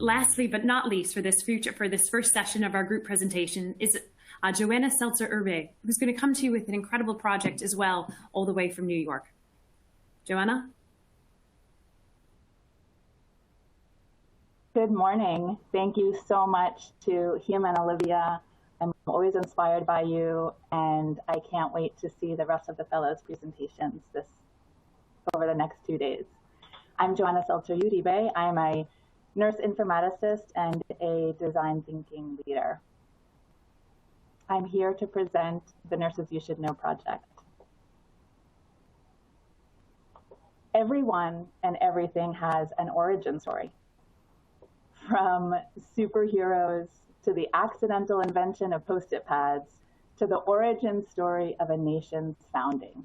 lastly, but not least, for this first session of our group presentation is Joanna Seltzer Uribe, who's going to come to you with an incredible project as well, all the way from New York. Joanna? Good morning. Thank you so much to Hugh and Olivia. I'm always inspired by you, and I can't wait to see the rest of the fellows' presentations over the next 2 days. I'm Joanna Seltzer Uribe. I'm a nurse informaticist and a design thinking leader. I'm here to present the Nurses You Should Know project. Everyone and everything has an origin story. From superheroes to the accidental invention of Post-it pads to the origin story of a nation's founding.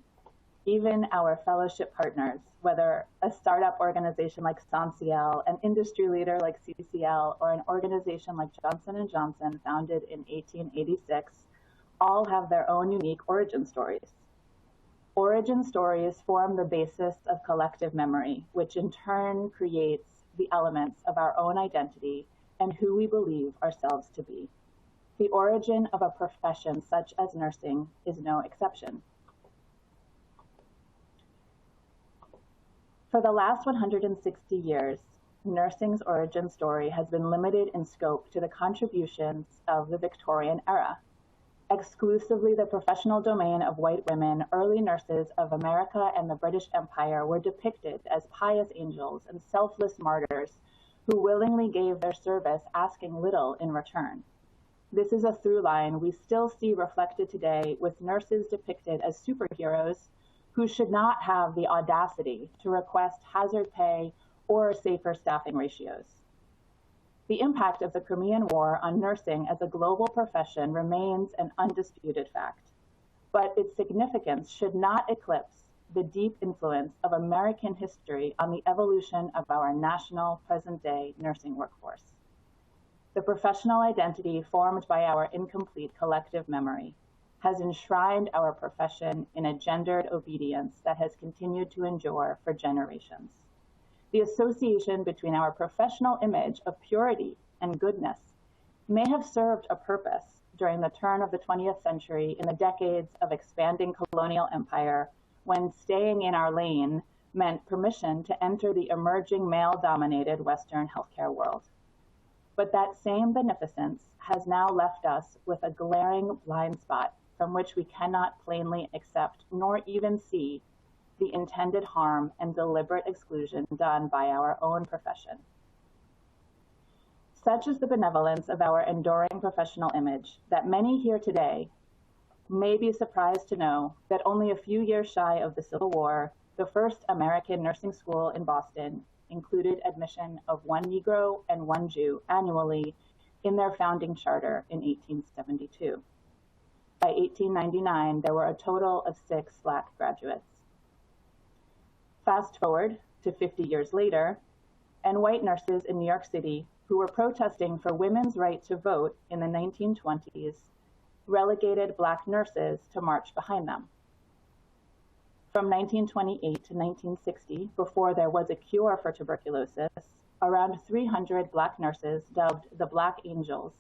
Even our fellowship partners, whether a startup organization like Sanciel, an industry leader like CCL, or an organization like Johnson & Johnson founded in 1886, all have their own unique origin stories. Origin stories form the basis of collective memory, which in turn creates the elements of our own identity and who we believe ourselves to be. The origin of a profession such as nursing is no exception. For the last 160 years, nursing's origin story has been limited in scope to the contributions of the Victorian era. Exclusively the professional domain of white women, early nurses of America and the British Empire were depicted as pious angels and selfless martyrs who willingly gave their service, asking little in return. This is a through line we still see reflected today, with nurses depicted as superheroes who should not have the audacity to request hazard pay or safer staffing ratios. The impact of the Crimean War on nursing as a global profession remains an undisputed fact, but its significance should not eclipse the deep influence of American history on the evolution of our national present-day nursing workforce. The professional identity formed by our incomplete collective memory has enshrined our profession in a gendered obedience that has continued to endure for generations. The association between our professional image of purity and goodness may have served a purpose during the turn of the 20th century in the decades of expanding colonial empire, when staying in our lane meant permission to enter the emerging male-dominated Western healthcare world. But that same beneficence has now left us with a glaring blind spot from which we cannot plainly accept nor even see the intended harm and deliberate exclusion done by our own profession. Such is the benevolence of our enduring professional image that many here today may be surprised to know that only a few years shy of the Civil War, the first American nursing school in Boston included admission of 1 Negro and 1 Jew annually in their founding charter in 1872. By 1899, there were a total of 6 Black graduates. Fast forward to 50 years later, and white nurses in New York City who were protesting for women's right to vote in the 1920s relegated Black nurses to march behind them. From 1928 to 1960, before there was a cure for tuberculosis, around 300 Black nurses, dubbed the Black Angels,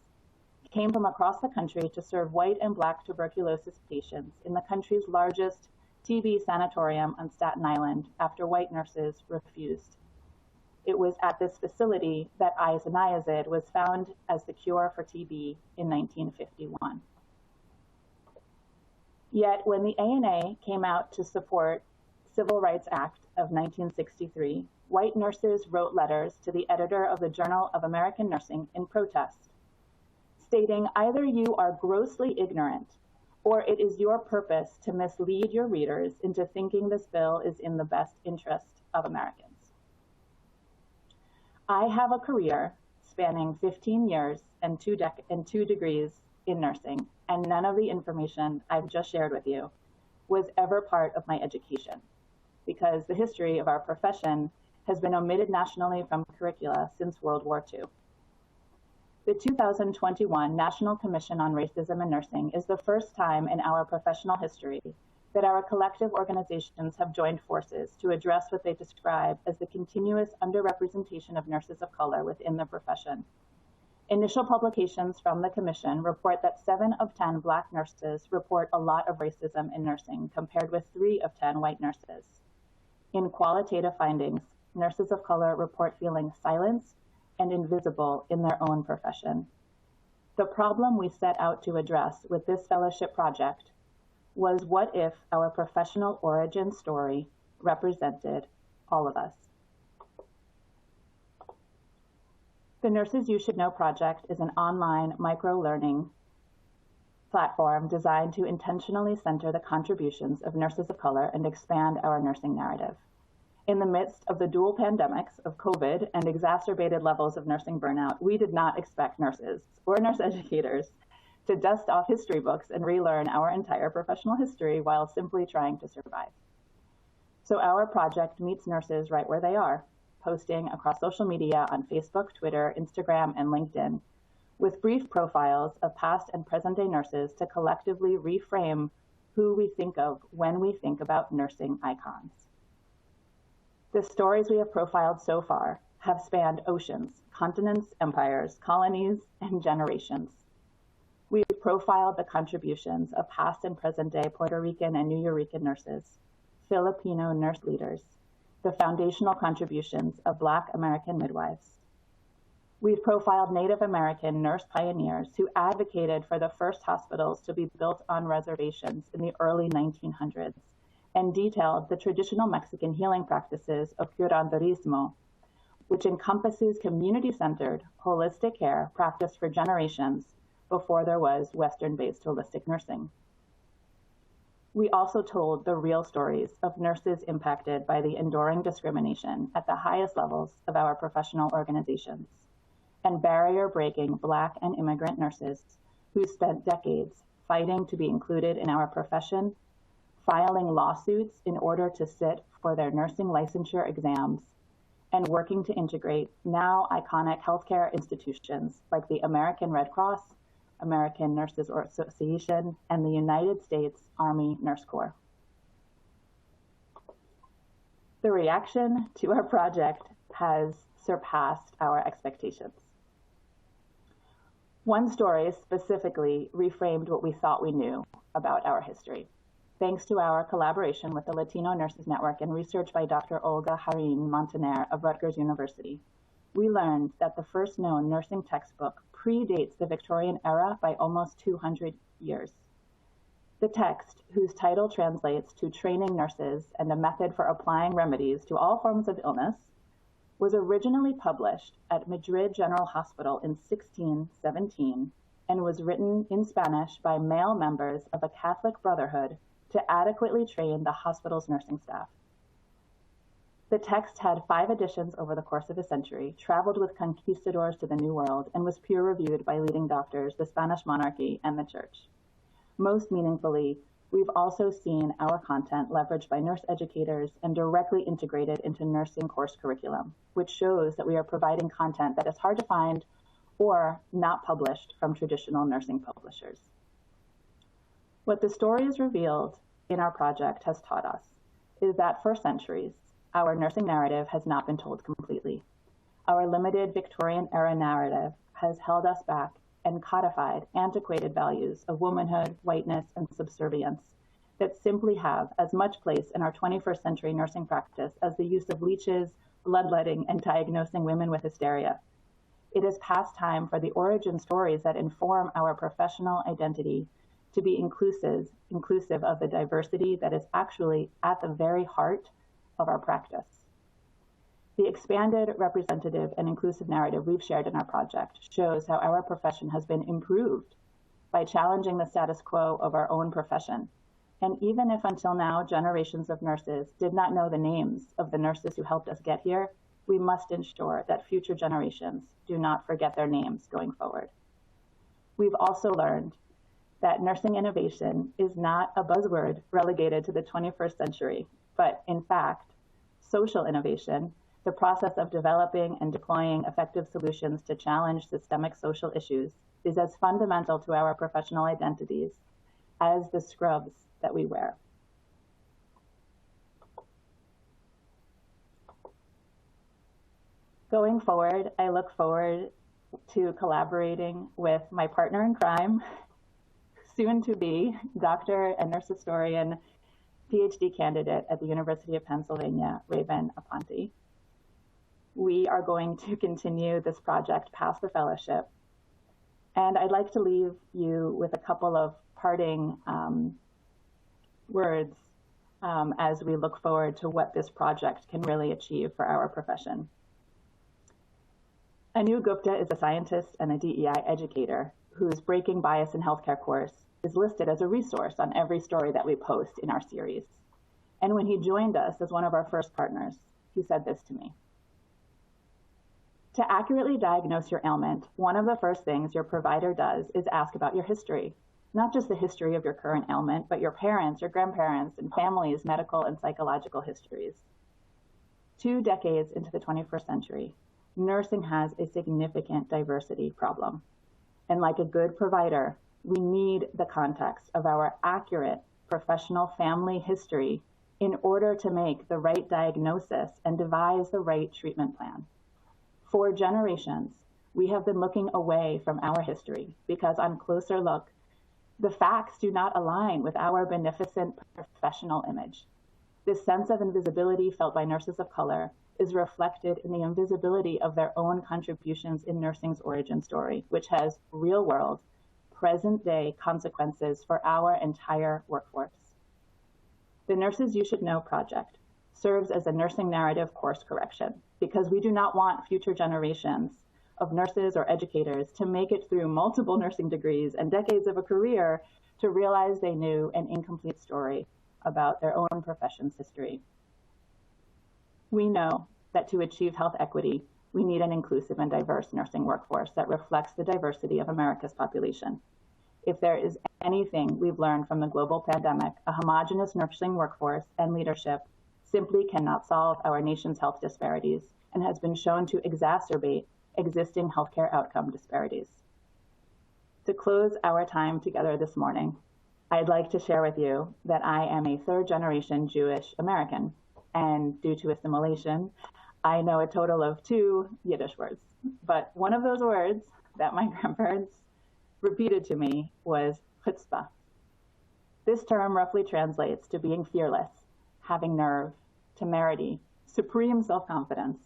came from across the country to serve white and Black tuberculosis patients in the country's largest TB sanatorium on Staten Island after white nurses refused. It was at this facility that isoniazid was found as the cure for TB in 1951. Yet when the ANA came out to support Civil Rights Act of 1963, white nurses wrote letters to the editor of the Journal of American Nursing in protest, stating either you are grossly ignorant or it is your purpose to mislead your readers into thinking this bill is in the best interest of Americans. I have a career spanning 15 years and 2 degrees in nursing, and none of the information I've just shared with you was ever part of my education, because the history of our profession has been omitted nationally from curricula since World War II. The 2021 National Commission on Racism in Nursing is the first time in our professional history that our collective organizations have joined forces to address what they describe as the continuous underrepresentation of nurses of color within the profession. Initial publications from the Commission report that 7 of 10 Black nurses report a lot of racism in nursing, compared with 3 of 10 white nurses. In qualitative findings, nurses of color report feeling silenced and invisible in their own profession. The problem we set out to address with this fellowship project was, what if our professional origin story represented all of us? The Nurses You Should Know project is an online micro-learning platform designed to intentionally center the contributions of nurses of color and expand our nursing narrative. In the midst of the dual pandemics of COVID and exacerbated levels of nursing burnout, we did not expect nurses or nurse educators to dust off history books and relearn our entire professional history while simply trying to survive. So our project meets nurses right where they are, posting across social media on Facebook, Twitter, Instagram, and LinkedIn, with brief profiles of past and present day nurses to collectively reframe who we think of when we think about nursing icons. The stories we have profiled so far have spanned oceans, continents, empires, colonies, and generations. We've profiled the contributions of past and present day Puerto Rican and New Yorker nurses, Filipino nurse leaders, the foundational contributions of Black American midwives. We've profiled Native American nurse pioneers who advocated for the first hospitals to be built on reservations in the early 1900s, and detailed the traditional Mexican healing practices of curanderismo, which encompasses community-centered, holistic care practiced for generations before there was Western-based holistic nursing. We also told the real stories of nurses impacted by the enduring discrimination at the highest levels of our professional organizations, and barrier-breaking Black and immigrant nurses who spent decades fighting to be included in our profession, filing lawsuits in order to sit for their nursing licensure exams, and working to integrate now iconic healthcare institutions like the American Red Cross, American Nurses Association, and the United States Army Nurse Corps. The reaction to our project has surpassed our expectations. One story specifically reframed what we thought we knew about our history. Thanks to our collaboration with the Latino Nurses Network and research by Dr. Olga Harin Montaner of Rutgers University, we learned that the first known nursing textbook predates the Victorian era by almost 200 years. The text, whose title translates to Training Nurses and a Method for Applying Remedies to All Forms of Illness, was originally published at Madrid General Hospital in 1617 and was written in Spanish by male members of a Catholic brotherhood to adequately train the hospital's nursing staff. The text had 5 editions over the course of a century, traveled with conquistadors to the New World, and was peer-reviewed by leading doctors, the Spanish monarchy, and the church. Most meaningfully, we've also seen our content leveraged by nurse educators and directly integrated into nursing course curriculum, which shows that we are providing content that is hard to find or not published from traditional nursing publishers. What the stories revealed in our project has taught us is that for centuries, our nursing narrative has not been told completely. Our limited Victorian era narrative has held us back and codified antiquated values of womanhood, whiteness, and subservience that simply have as much place in our 21st century nursing practice as the use of leeches, bloodletting, and diagnosing women with hysteria. It is past time for the origin stories that inform our professional identity to be inclusive of the diversity that is actually at the very heart of our practice. The expanded, representative, and inclusive narrative we've shared in our project shows how our profession has been improved by challenging the status quo of our own profession. And even if until now generations of nurses did not know the names of the nurses who helped us get here, we must ensure that future generations do not forget their names going forward. We've also learned that nursing innovation is not a buzzword relegated to the 21st century, but in fact, social innovation, the process of developing and deploying effective solutions to challenge systemic social issues, is as fundamental to our professional identities as the scrubs that we wear. Going forward, I look forward to collaborating with my partner in crime, soon to be doctor and nurse historian, PhD candidate at the University of Pennsylvania, Raven Aponte. We are going to continue this project past the fellowship. And I'd like to leave you with a couple of parting words as we look forward to what this project can really achieve for our profession. Anu Gupta is a scientist and a DEI educator whose Breaking Bias in Healthcare course is listed as a resource on every story that we post in our series. And when he joined us as one of our first partners, he said this to me. To accurately diagnose your ailment, one of the first things your provider does is ask about your history, not just the history of your current ailment, but your parents, your grandparents, and family's medical and psychological histories. 2 decades into the 21st century, nursing has a significant diversity problem. And like a good provider, we need the context of our accurate professional family history in order to make the right diagnosis and devise the right treatment plan. For generations, we have been looking away from our history because on closer look, the facts do not align with our beneficent professional image. This sense of invisibility felt by nurses of color is reflected in the invisibility of their own contributions in nursing's origin story, which has real-world, present-day consequences for our entire workforce. The Nurses You Should Know project serves as a nursing narrative course correction because we do not want future generations of nurses or educators to make it through multiple nursing degrees and decades of a career to realize they knew an incomplete story about their own profession's history. We know that to achieve health equity, we need an inclusive and diverse nursing workforce that reflects the diversity of America's population. If there is anything we've learned from the global pandemic, a homogeneous nursing workforce and leadership simply cannot solve our nation's health disparities and has been shown to exacerbate existing healthcare outcome disparities. To close our time together this morning, I'd like to share with you that I am a third-generation Jewish American, and due to assimilation, I know a total of 2 Yiddish words. But one of those words that my grandparents repeated to me was chutzpah. This term roughly translates to being fearless, having nerve, temerity, supreme self-confidence,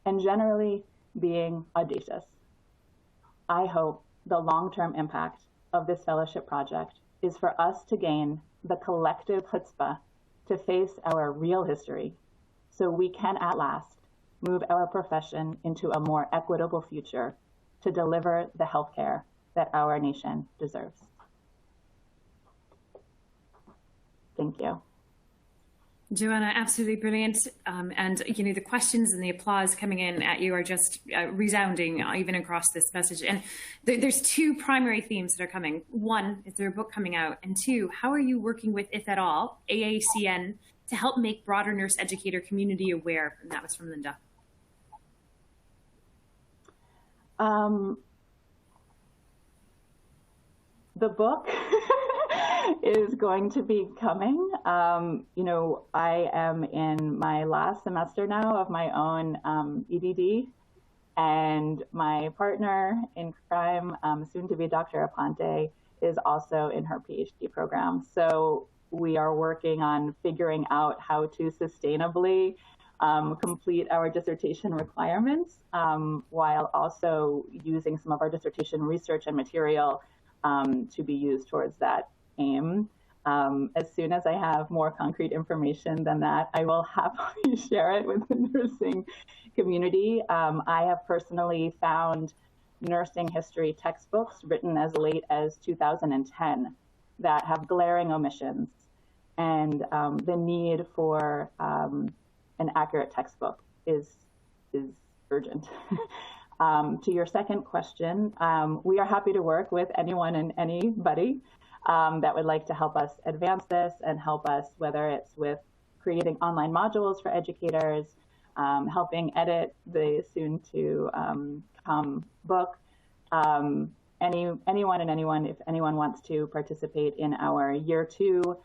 and generally being audacious. I hope the long-term impact of this fellowship project is for us to gain the collective chutzpah to face our real history so we can at last move our profession into a more equitable future to deliver the healthcare that our nation deserves. Thank you. Joanna, absolutely brilliant. And you know, the questions and the applause coming in at you are just resounding even across this message. And there's 2 primary themes that are coming. 1, is there a book coming out? And 2, how are you working with, if at all, AACN to help make broader nurse educator community aware? And that was from Linda. The book is going to be coming. You know, I am in my last semester now of my own EdD, and my partner in crime, soon to be Dr. Aponte, is also in her PhD program. So we are working on figuring out how to sustainably complete our dissertation requirements while also using some of our dissertation research and material to be used towards that aim. As soon as I have more concrete information than that, I will happily share it with the nursing community. I have personally found nursing history textbooks written as late as 2010 that have glaring omissions, and the need for an accurate textbook is urgent. To your second question, we are happy to work with anyone and anybody that would like to help us advance this and help us, whether it's with creating online modules for educators, helping edit the soon to come book. Anyone and anyone, if anyone wants to participate in our year 2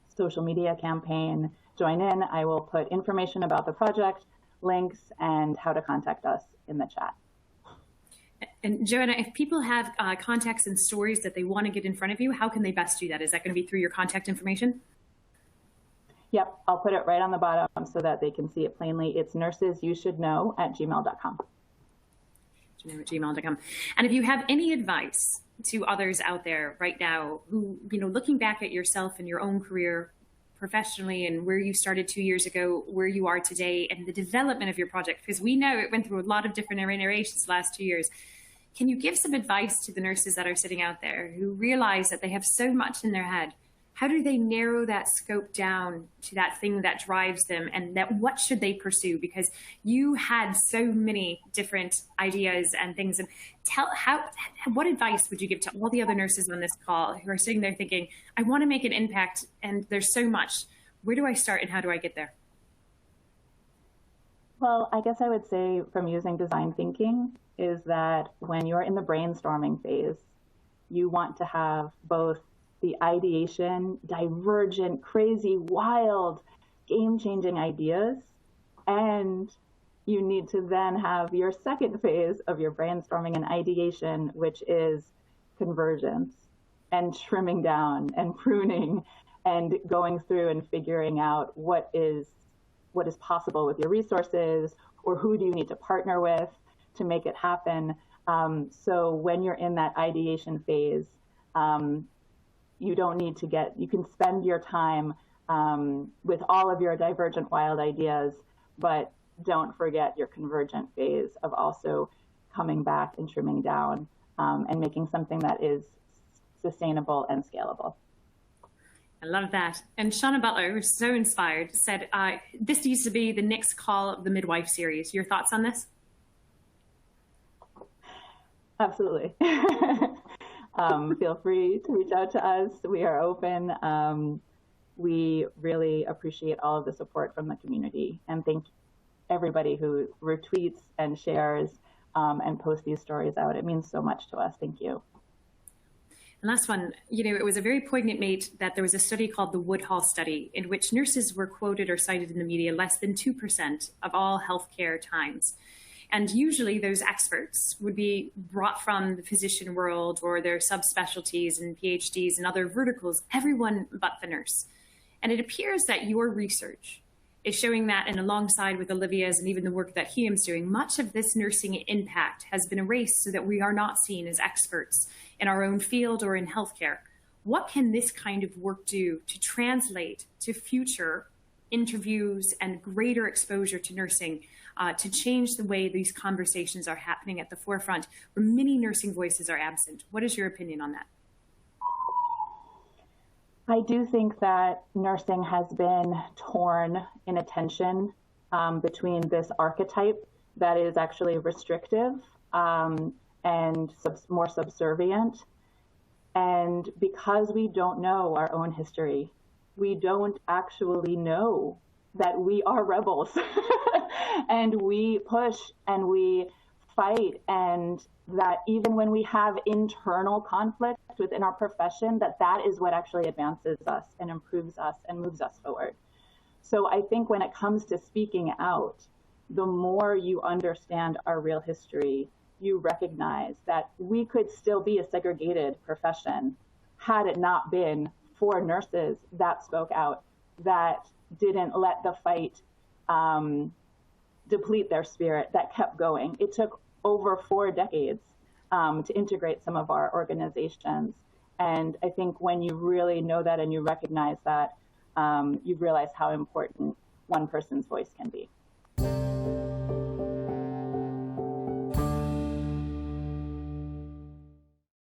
social media campaign, join in. I will put information about the project, links and how to contact us in the chat. And Joanna, if people have contacts and stories that they want to get in front of you, how can they best do that? Is that going to be through your contact information? Yep, I'll put it right on the bottom so that they can see it plainly. It's nursesyoushouldknow@gmail.com. gmail.com. And if you have any advice to others out there right now who, looking back at yourself and your own career professionally and where you started 2 years ago, where you are today, and the development of your project, because we know it went through a lot of different iterations the last 2 years. Can you give some advice to the nurses that are sitting out there who realize that they have so much in their head? How do they narrow that scope down to that thing that drives them, and that what should they pursue? Because you had so many different ideas and things. And what advice would you give to all the other nurses on this call who are sitting there thinking, I want to make an impact and there's so much. Where do I start and how do I get there? Well, I guess I would say from using design thinking is that when you're in the brainstorming phase, you want to have both the ideation, divergent, crazy, wild, game-changing ideas, and you need to then have your second phase of your brainstorming and ideation, which is convergence and trimming down and pruning and going through and figuring out what is possible with your resources, or who do you need to partner with to make it happen. So when you're in that ideation phase, you don't need to you can spend your time with all of your divergent wild ideas, but don't forget your convergent phase of also coming back and trimming down and making something that is sustainable and scalable. I love that. And Shauna Butler was so inspired, said, this needs to be the next call of the Midwife series. Your thoughts on this? Absolutely. Feel free to reach out to us. We are open. We really appreciate all of the support from the community, and thank everybody who retweets and shares and posts these stories out. It means so much to us. Thank you. And last one, it was a very poignant note that there was a study called the Woodhull study in which nurses were quoted or cited in the media less than 2% of all healthcare times. And usually those experts would be brought from the physician world or their subspecialties and PhDs and other verticals, everyone but the nurse. And it appears that your research is showing that, and alongside with Olivia's and even the work that Hiam's doing, much of this nursing impact has been erased so that we are not seen as experts in our own field or in healthcare. What can this kind of work do to translate to future interviews and greater exposure to nursing, to change the way these conversations are happening at the forefront where many nursing voices are absent? What is your opinion on that? I do think that nursing has been torn in attention between this archetype that is actually restrictive and more subservient. And because we don't know our own history, we don't actually know that we are rebels and we push and we fight, and that even when we have internal conflict within our profession, that is what actually advances us and improves us and moves us forward. So I think when it comes to speaking out, the more you understand our real history, you recognize that we could still be a segregated profession had it not been for nurses that spoke out, that didn't let the fight deplete their spirit, that kept going. It took over 4 decades to integrate some of our organizations. And I think when you really know that and you recognize that, you realize how important one person's voice can be.